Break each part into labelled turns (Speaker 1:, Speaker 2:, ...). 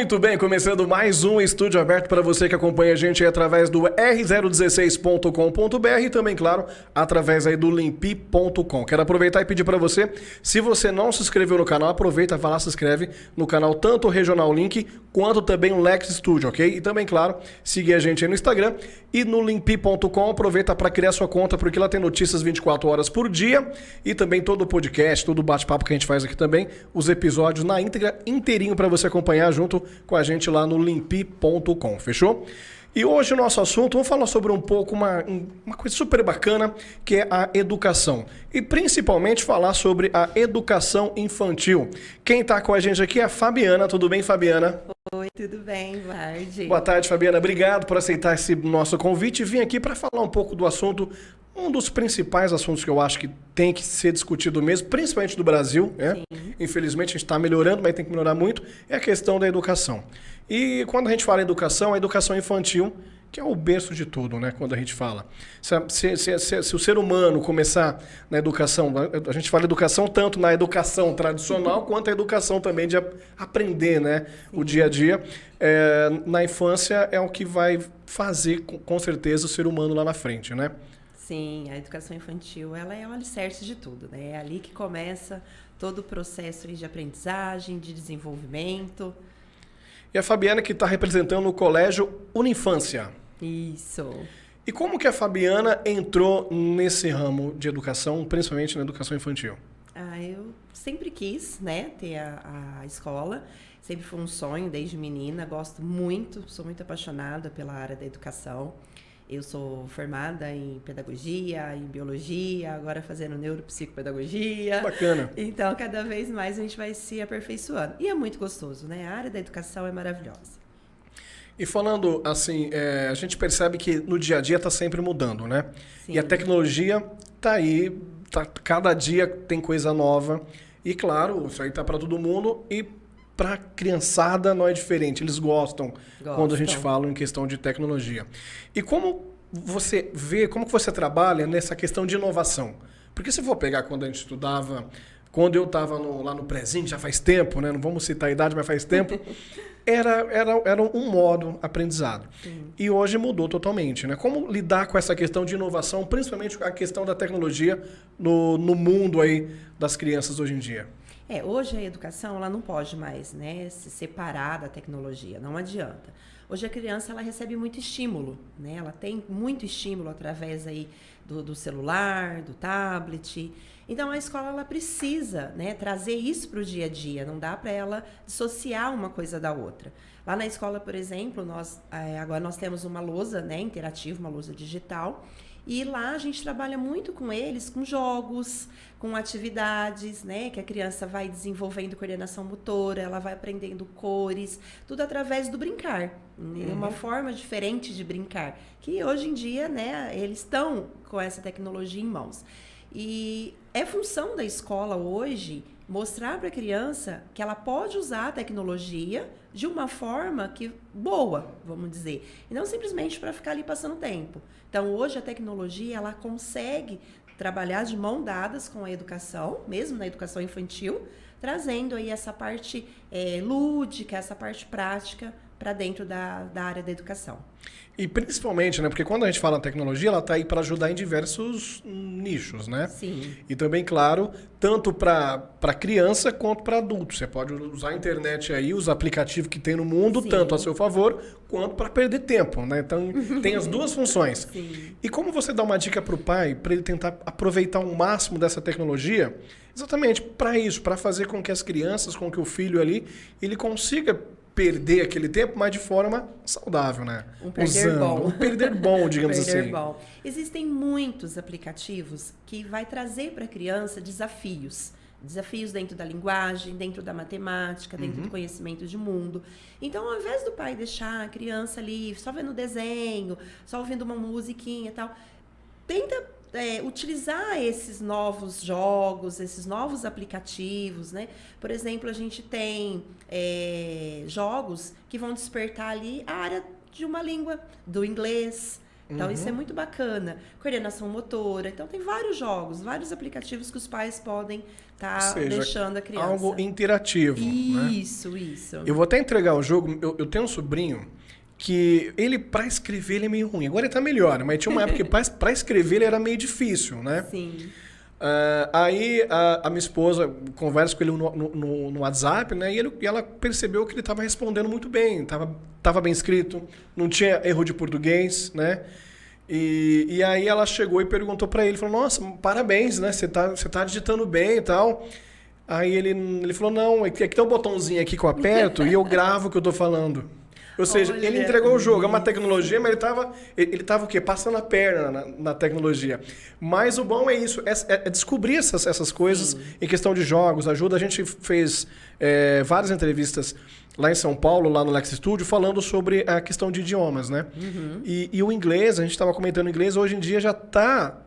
Speaker 1: Muito bem, começando mais um estúdio aberto para você que acompanha a gente aí através do r016.com.br e também, claro, através aí do limpi.com. Quero aproveitar e pedir para você, se você não se inscreveu no canal, aproveita, vai lá, se inscreve no canal, tanto o Regional Link quanto também o Lex Studio, ok? E também, claro, seguir a gente aí no Instagram e no limpi.com, aproveita para criar sua conta, porque lá tem notícias 24 horas por dia e também todo o podcast, todo o bate-papo que a gente faz aqui também, os episódios na íntegra, inteirinho para você acompanhar junto com a gente lá no limpi.com, fechou? E hoje o nosso assunto, vamos falar sobre um pouco uma coisa super bacana, que é a educação. E principalmente falar sobre a educação infantil. Quem está com a gente aqui é a Fabiana. Tudo bem, Fabiana?
Speaker 2: Oi, tudo bem, Vardy?
Speaker 1: Boa tarde, Fabiana. Obrigado por aceitar esse nosso convite. Vim aqui para falar um pouco do assunto, um dos principais assuntos que eu acho que tem que ser discutido mesmo, principalmente do Brasil, né? Infelizmente a gente está melhorando, mas tem que melhorar muito, é a questão da educação. E quando a gente fala em educação, a educação infantil, que é o berço de tudo, né? Quando a gente fala. Se o ser humano começar na educação, a gente fala educação tanto na educação tradicional, quanto a educação também de aprender, né? O dia a dia. Na infância é o que vai fazer, com certeza, o ser humano lá na frente, né?
Speaker 2: Sim, a educação infantil, ela é o alicerce de tudo, né? É ali que começa todo o processo de aprendizagem, de desenvolvimento.
Speaker 1: E a Fabiana que está representando o colégio Uninfância.
Speaker 2: Isso.
Speaker 1: E como que a Fabiana entrou nesse ramo de educação, principalmente na educação infantil?
Speaker 2: Eu sempre quis, né, ter a escola. Sempre foi um sonho desde menina. Gosto muito, sou muito apaixonada pela área da educação. Eu sou formada em pedagogia, em biologia, agora fazendo neuropsicopedagogia.
Speaker 1: Bacana.
Speaker 2: Então, cada vez mais a gente vai se aperfeiçoando. E é muito gostoso, né? A área da educação é maravilhosa.
Speaker 1: E falando assim, a gente percebe que no dia a dia está sempre mudando, né?
Speaker 2: Sim.
Speaker 1: E a tecnologia está aí, cada dia tem coisa nova. E claro, isso aí está para todo mundo e para a criançada não é diferente, eles gostam quando a gente fala em questão de tecnologia. E como você vê, como que você trabalha nessa questão de inovação? Porque se for pegar quando a gente estudava, quando eu estava lá no prézinho, já faz tempo, né? Não vamos citar a idade, mas faz tempo, era um modo aprendizado. Sim. E hoje mudou totalmente, né? Como lidar com essa questão de inovação, principalmente a questão da tecnologia no mundo aí das crianças hoje em dia?
Speaker 2: Hoje a educação ela não pode mais, né, se separar da tecnologia, não adianta. Hoje a criança ela recebe muito estímulo, né? Ela tem muito estímulo através aí do celular, do tablet. Então a escola ela precisa, né, trazer isso para o dia a dia, não dá para ela dissociar uma coisa da outra. Lá na escola, por exemplo, agora nós temos uma lousa, né, interativa, uma lousa digital. E lá a gente trabalha muito com eles, com jogos, com atividades, né? Que a criança vai desenvolvendo coordenação motora, ela vai aprendendo cores, tudo através do brincar. É uma forma diferente de brincar, que hoje em dia, né, eles estão com essa tecnologia em mãos. E é função da escola hoje mostrar para a criança que ela pode usar a tecnologia de uma forma boa, vamos dizer, e não simplesmente para ficar ali passando tempo. Então, hoje a tecnologia ela consegue trabalhar de mão dadas com a educação, mesmo na educação infantil, trazendo aí essa parte lúdica, essa parte prática para dentro da área da educação.
Speaker 1: E principalmente, né? Porque quando a gente fala tecnologia, ela está aí para ajudar em diversos nichos, né?
Speaker 2: Sim.
Speaker 1: E também, claro, tanto para criança quanto para adulto. Você pode usar a internet aí, os aplicativos que tem no mundo, sim, tanto a seu favor, quanto para perder tempo, né? Então, tem as duas funções.
Speaker 2: Sim.
Speaker 1: E como você dá uma dica para o pai, para ele tentar aproveitar o máximo dessa tecnologia, exatamente para isso, para fazer com que as crianças, com que o filho ali, ele consiga perder aquele tempo, mas de forma saudável, né?
Speaker 2: Um perder bom.
Speaker 1: Um perder bom, digamos assim.
Speaker 2: Perder bom. Existem muitos aplicativos que vai trazer para a criança desafios. Desafios dentro da linguagem, dentro da matemática, dentro do conhecimento de mundo. Então, ao invés do pai deixar a criança ali só vendo desenho, só ouvindo uma musiquinha e tal, tenta utilizar esses novos jogos, esses novos aplicativos, né? Por exemplo, a gente tem jogos que vão despertar ali a área de uma língua, do inglês, Então, isso é muito bacana. Coordenação motora. Então, tem vários jogos, vários aplicativos que os pais podem estar deixando a criança.
Speaker 1: Algo interativo.
Speaker 2: Isso,
Speaker 1: né?
Speaker 2: Isso.
Speaker 1: Eu vou até entregar o jogo. Eu tenho um sobrinho que ele, para escrever, ele é meio ruim. Agora ele tá melhor, mas tinha uma época que para escrever ele era meio difícil, né?
Speaker 2: Sim.
Speaker 1: Aí a minha esposa conversa com ele no WhatsApp, né? E ela percebeu que ele estava respondendo muito bem, estava bem escrito, não tinha erro de português, né? E aí ela chegou e perguntou para ele, falou, nossa, parabéns, né? Você tá digitando bem e tal. Aí ele falou, não, aqui tem um botãozinho aqui que eu aperto e eu gravo o que eu tô falando. Ou seja, ele entregou o jogo, é uma tecnologia, mas ele tava o quê? Passando a perna na tecnologia. Mas o bom é isso, é descobrir essas coisas em questão de jogos, ajuda. A gente fez várias entrevistas lá em São Paulo, lá no Lex Studio, falando sobre a questão de idiomas, né? E o inglês, a gente estava comentando inglês, hoje em dia já está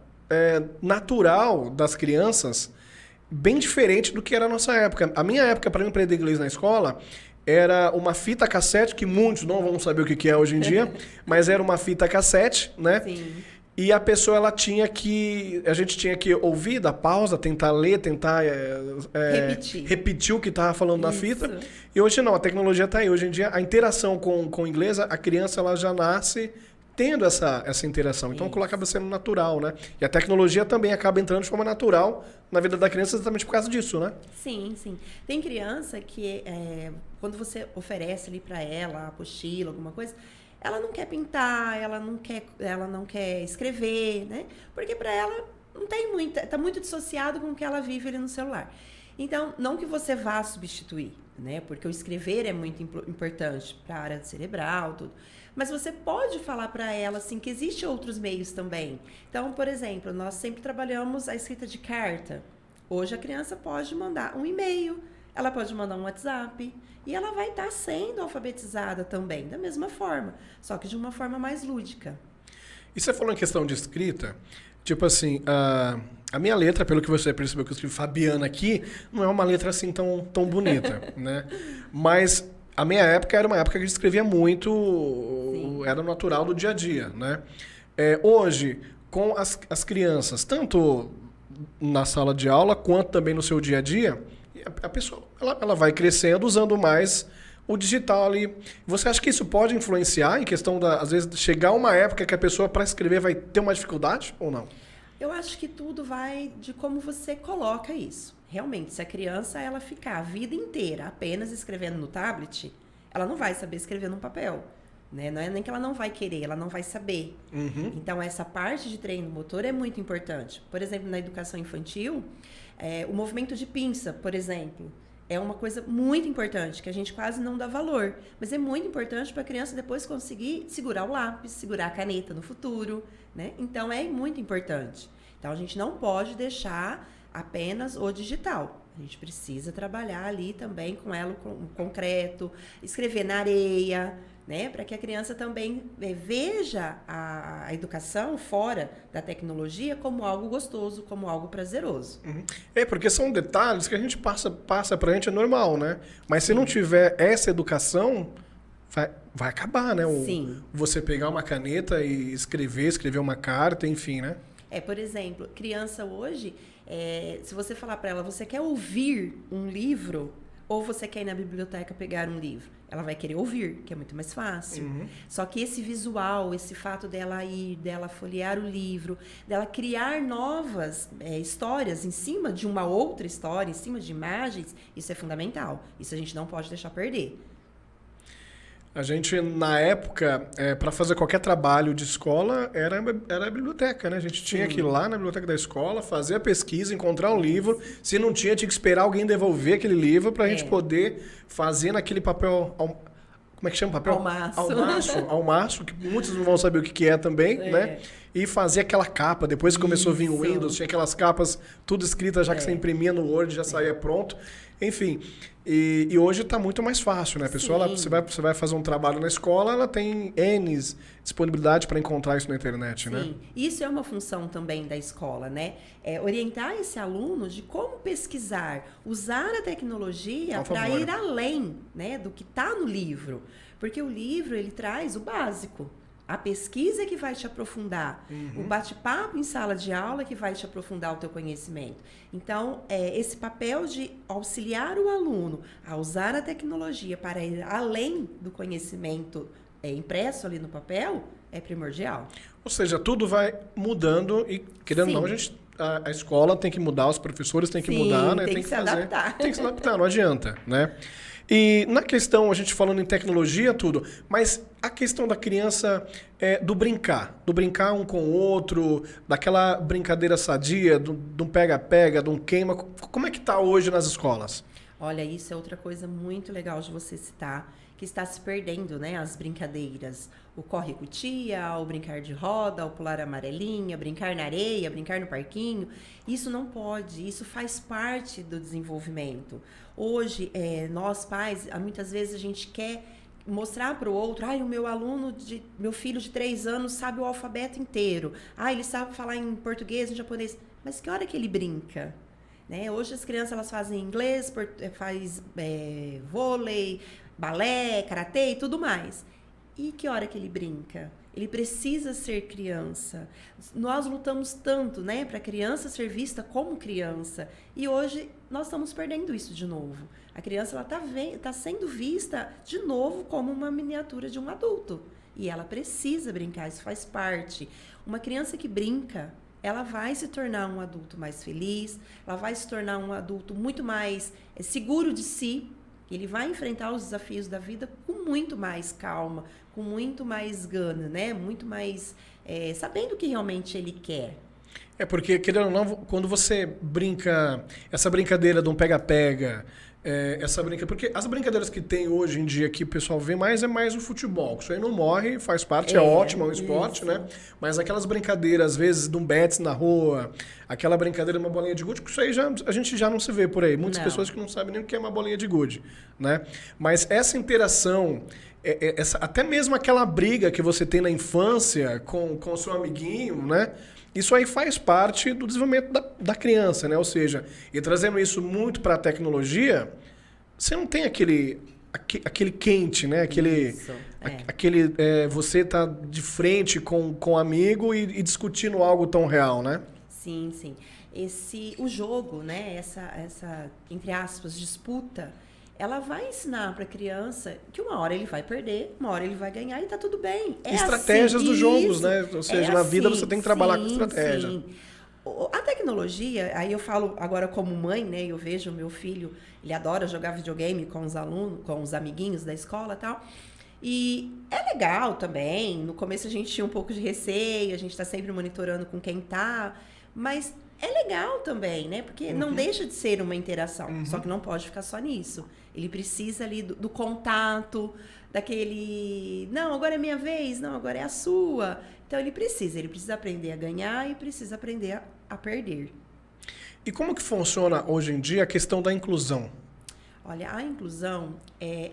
Speaker 1: natural das crianças, bem diferente do que era a nossa época. A minha época, para eu aprender inglês na escola, era uma fita cassete, que muitos não vão saber o que é hoje em dia, mas era uma fita cassete, né?
Speaker 2: Sim.
Speaker 1: E a pessoa, a gente tinha que ouvir, dar pausa, tentar ler, tentar repetir o que estava falando na fita. E hoje não, a tecnologia está aí. Hoje em dia, a interação com o inglês, a criança ela já nasce tendo essa interação. Então, acaba sendo natural, né? E a tecnologia também acaba entrando de forma natural na vida da criança exatamente por causa disso, né?
Speaker 2: Sim, sim. Tem criança que, quando você oferece ali para ela a apostila, alguma coisa, ela não quer pintar, ela não quer escrever, né? Porque para ela não tem tá muito dissociado com o que ela vive ali no celular. Então, não que você vá substituir, né? Porque o escrever é muito importante para a área cerebral, tudo. Mas você pode falar para ela assim que existem outros meios também. Então, por exemplo, nós sempre trabalhamos a escrita de carta. Hoje a criança pode mandar um e-mail, ela pode mandar um WhatsApp e ela vai estar sendo alfabetizada também, da mesma forma, só que de uma forma mais lúdica.
Speaker 1: E você falou em questão de escrita, tipo assim, a minha letra, pelo que você percebeu que eu escrevi Fabiana aqui, não é uma letra assim tão bonita, né? Mas a minha época era uma época que a gente escrevia muito, era natural do dia a dia, né? Hoje, com as crianças, tanto na sala de aula quanto também no seu dia a dia, a pessoa ela vai crescendo usando mais o digital ali. Você acha que isso pode influenciar em questão às vezes, chegar uma época que a pessoa, para escrever, vai ter uma dificuldade ou não?
Speaker 2: Eu acho que tudo vai de como você coloca isso. Realmente, se a criança ela ficar a vida inteira apenas escrevendo no tablet, ela não vai saber escrever no papel. Né? Não é nem que ela não vai querer, ela não vai saber. Então, essa parte de treino motor é muito importante. Por exemplo, na educação infantil, o movimento de pinça, por exemplo, é uma coisa muito importante, que a gente quase não dá valor. Mas é muito importante para a criança depois conseguir segurar o lápis, segurar a caneta no futuro. Né? Então, é muito importante. Então, a gente não pode deixar apenas o digital. A gente precisa trabalhar ali também com ela, com o concreto, escrever na areia, né? Para que a criança também veja a educação fora da tecnologia como algo gostoso, como algo prazeroso.
Speaker 1: Porque são detalhes que a gente passa pra gente, é normal, né? Mas se não tiver essa educação, vai acabar, né?
Speaker 2: Sim.
Speaker 1: Você pegar uma caneta e escrever uma carta, enfim, né?
Speaker 2: Por exemplo, criança hoje, se você falar para ela, você quer ouvir um livro ou você quer ir na biblioteca pegar um livro? Ela vai querer ouvir, que é muito mais fácil. Só que esse visual, esse fato dela ir, dela folhear o livro, dela criar novas histórias em cima de uma outra história, em cima de imagens, isso é fundamental. Isso a gente não pode deixar perder.
Speaker 1: A gente, na época, para fazer qualquer trabalho de escola, era a biblioteca, né? A gente tinha que ir lá na biblioteca da escola, fazer a pesquisa, encontrar um livro. Se não tinha, tinha que esperar alguém devolver aquele livro para a gente poder fazer naquele papel... Como é que chama o papel? Almaço, que muitos não vão saber o que é também, né? E fazer aquela capa. Depois que começou a vir o Windows, tinha aquelas capas tudo escritas, já que você imprimia no Word, já saía pronto. Enfim, e hoje está muito mais fácil, né? A pessoa, você vai fazer um trabalho na escola, ela tem N disponibilidade para encontrar isso na internet, né?
Speaker 2: Sim, isso é uma função também da escola, né? Orientar esse aluno de como pesquisar, usar a tecnologia para ir além, né, do que está no livro. Porque o livro, ele traz o básico. A pesquisa é que vai te aprofundar. O bate-papo em sala de aula é que vai te aprofundar o teu conhecimento. Então, esse papel de auxiliar o aluno a usar a tecnologia para ir além do conhecimento impresso ali no papel é primordial.
Speaker 1: Ou seja, tudo vai mudando e, querendo ou não, a escola tem que mudar, os professores têm que mudar, né?
Speaker 2: Tem que se adaptar.
Speaker 1: Tem que se adaptar, não adianta, né? E na questão, a gente falando em tecnologia, tudo, mas a questão da criança do brincar um com o outro, daquela brincadeira sadia, de um pega-pega, de um queima, como é que está hoje nas escolas?
Speaker 2: Olha, isso é outra coisa muito legal de você citar, que está se perdendo, né? As brincadeiras. O corre com tia, o brincar de roda, o pular amarelinha, brincar na areia, brincar no parquinho. Isso não pode, isso faz parte do desenvolvimento. Hoje, nós pais, muitas vezes a gente quer mostrar para o outro, o meu filho de 3 anos sabe o alfabeto inteiro. Ele sabe falar em português, em japonês. Mas que hora que ele brinca? Né? Hoje as crianças elas fazem inglês, faz vôlei, balé, karatê e tudo mais. E que hora que ele brinca? Ele precisa ser criança. Nós lutamos tanto, né, para a criança ser vista como criança. E hoje nós estamos perdendo isso de novo. A criança ela tá sendo vista de novo como uma miniatura de um adulto. E ela precisa brincar, isso faz parte. Uma criança que brinca, ela vai se tornar um adulto mais feliz, ela vai se tornar um adulto muito mais seguro de si. Ele vai enfrentar os desafios da vida com muito mais calma, com muito mais gana, né? Muito mais sabendo o que realmente ele quer.
Speaker 1: Porque, querendo ou não, quando você brinca, essa brincadeira de um pega-pega, porque as brincadeiras que tem hoje em dia que o pessoal vê mais é mais o futebol. Isso aí não morre, faz parte, é ótimo, é um esporte, né? Mas aquelas brincadeiras, às vezes, de um bets na rua, aquela brincadeira de uma bolinha de gude, isso aí a gente já não se vê por aí. Muitas pessoas que não sabem nem o que é uma bolinha de gude, né? Mas essa interação, até mesmo aquela briga que você tem na infância com o seu amiguinho, né? Isso aí faz parte do desenvolvimento da criança, né? Ou seja, e trazendo isso muito para a tecnologia, você não tem aquele quente, né? Você tá de frente com um amigo e discutindo algo tão real, né?
Speaker 2: Sim, sim. O jogo, né? Essa entre aspas, disputa, ela vai ensinar para a criança que uma hora ele vai perder, uma hora ele vai ganhar e tá tudo bem.
Speaker 1: Estratégias dos jogos, né? Ou seja, na vida você tem que trabalhar com estratégia.
Speaker 2: Sim. A tecnologia, aí eu falo agora como mãe, né? Eu vejo o meu filho, ele adora jogar videogame com os alunos, com os amiguinhos da escola e tal. E é legal também. No começo a gente tinha um pouco de receio, a gente tá sempre monitorando com quem tá, mas é legal também, né? Porque não deixa de ser uma interação. Só que não pode ficar só nisso. Ele precisa ali do contato, daquele... Não, agora é minha vez. Não, agora é a sua. Então ele precisa aprender a ganhar e precisa aprender a perder.
Speaker 1: E como que funciona hoje em dia a questão da inclusão?
Speaker 2: Olha, a inclusão,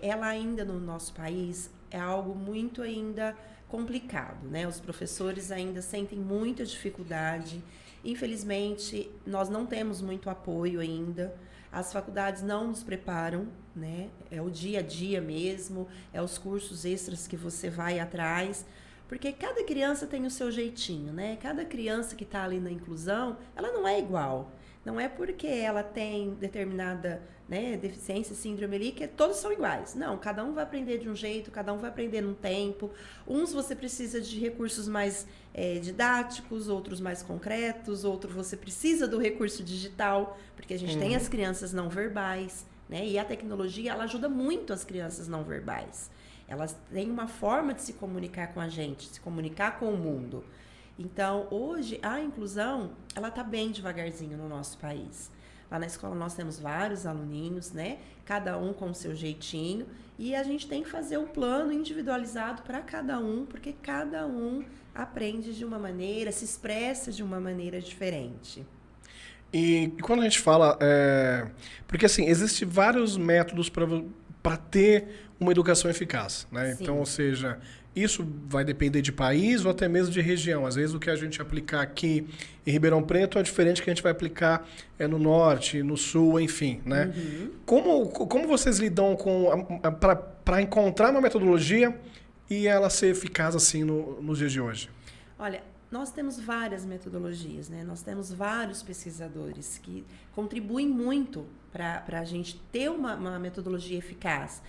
Speaker 2: ela ainda no nosso país é algo muito ainda complicado, né? Os professores ainda sentem muita dificuldade. Infelizmente, nós não temos muito apoio ainda. As faculdades não nos preparam, né? É o dia a dia mesmo, é os cursos extras que você vai atrás. Porque cada criança tem o seu jeitinho, né? Cada criança que está ali na inclusão, ela não é igual. Não é porque ela tem determinada, né, deficiência, síndrome ali, que todos são iguais. Não, cada um vai aprender de um jeito, cada um vai aprender num tempo. Uns você precisa de recursos mais didáticos, outros mais concretos, outro você precisa do recurso digital, porque a gente tem as crianças não verbais, né? E a tecnologia, ela ajuda muito as crianças não verbais. Elas têm uma forma de se comunicar com a gente, de se comunicar com o mundo. Então, hoje, a inclusão, ela está bem devagarzinho no nosso país. Lá na escola nós temos vários aluninhos, né? Cada um com o seu jeitinho. E a gente tem que fazer um plano individualizado para cada um, porque cada um aprende de uma maneira, se expressa de uma maneira diferente.
Speaker 1: E quando a gente fala... Porque, assim, existem vários métodos para ter uma educação eficaz, né? Então, ou seja... Isso vai depender de país ou até mesmo de região. Às vezes o que a gente aplicar aqui em Ribeirão Preto é diferente do que a gente vai aplicar no norte, no sul, enfim, né? Como vocês lidam com para encontrar uma metodologia e ela ser eficaz assim nos dias de hoje?
Speaker 2: Olha, nós temos várias metodologias, né? Nós temos vários pesquisadores que contribuem muito para a gente ter uma metodologia eficaz.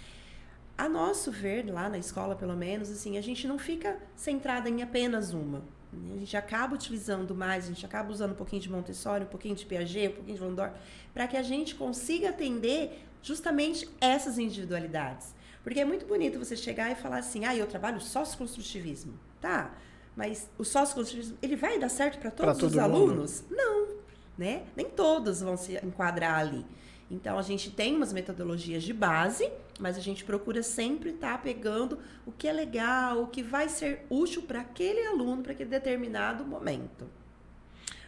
Speaker 2: A nosso ver, lá na escola pelo menos, assim, a gente não fica centrada em apenas uma. Né? A gente acaba utilizando mais, a gente acaba usando um pouquinho de Montessori, um pouquinho de Piaget, um pouquinho de Van Dorn, para que a gente consiga atender justamente essas individualidades. Porque é muito bonito você chegar e falar assim, eu trabalho sócio-construtivismo. Tá, mas o sócio-construtivismo, ele vai dar certo para todos os alunos? Não, né? Nem todos vão se enquadrar ali. Então, a gente tem umas metodologias de base, mas a gente procura sempre estar pegando o que é legal, o que vai ser útil para aquele aluno, para aquele determinado momento.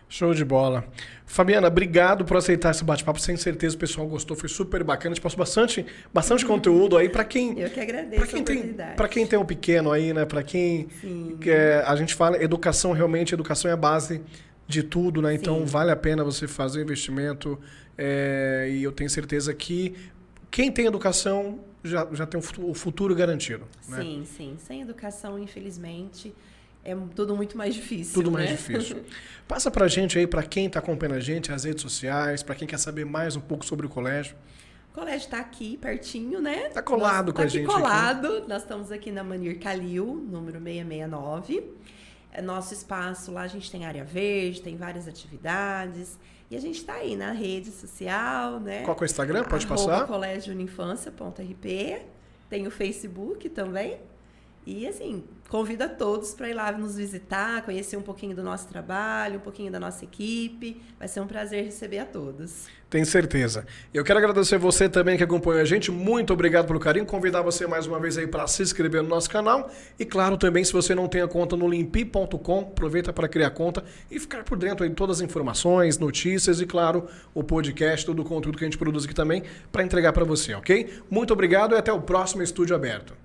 Speaker 1: Show de bola. Fabiana, obrigado por aceitar esse bate-papo. Sem certeza o pessoal gostou, foi super bacana. A gente passou bastante conteúdo aí para quem...
Speaker 2: Eu que agradeço a oportunidade.
Speaker 1: Para quem tem um pequeno aí, né? Para quem... a gente fala, educação é a base de tudo, né? Então, vale a pena você fazer o investimento. E eu tenho certeza que quem tem educação já tem o futuro garantido. Né?
Speaker 2: Sim. Sem educação, infelizmente... É tudo muito mais difícil.
Speaker 1: Tudo mais difícil. Passa pra gente aí, pra quem tá acompanhando a gente, as redes sociais, pra quem quer saber mais um pouco sobre o colégio.
Speaker 2: O colégio tá aqui, pertinho, né?
Speaker 1: Tá colado com a gente.
Speaker 2: Tá aqui colado. Aqui. Nós estamos aqui na Manir Calil, número 669. Nosso espaço lá, a gente tem área verde, tem várias atividades. E a gente tá aí na rede social, né?
Speaker 1: Qual que é o Instagram? Pode passar?
Speaker 2: @colégiouniinfancia.rp. Tem o Facebook também. E, assim, convido a todos para ir lá nos visitar, conhecer um pouquinho do nosso trabalho, um pouquinho da nossa equipe. Vai ser um prazer receber a todos.
Speaker 1: Tenho certeza. Eu quero agradecer você também que acompanha a gente. Muito obrigado pelo carinho. Convidar você mais uma vez aí para se inscrever no nosso canal. E, claro, também, se você não tem a conta no limpi.com, aproveita para criar conta e ficar por dentro aí de todas as informações, notícias e, claro, o podcast, todo o conteúdo que a gente produz aqui também para entregar para você, ok? Muito obrigado e até o próximo Estúdio Aberto.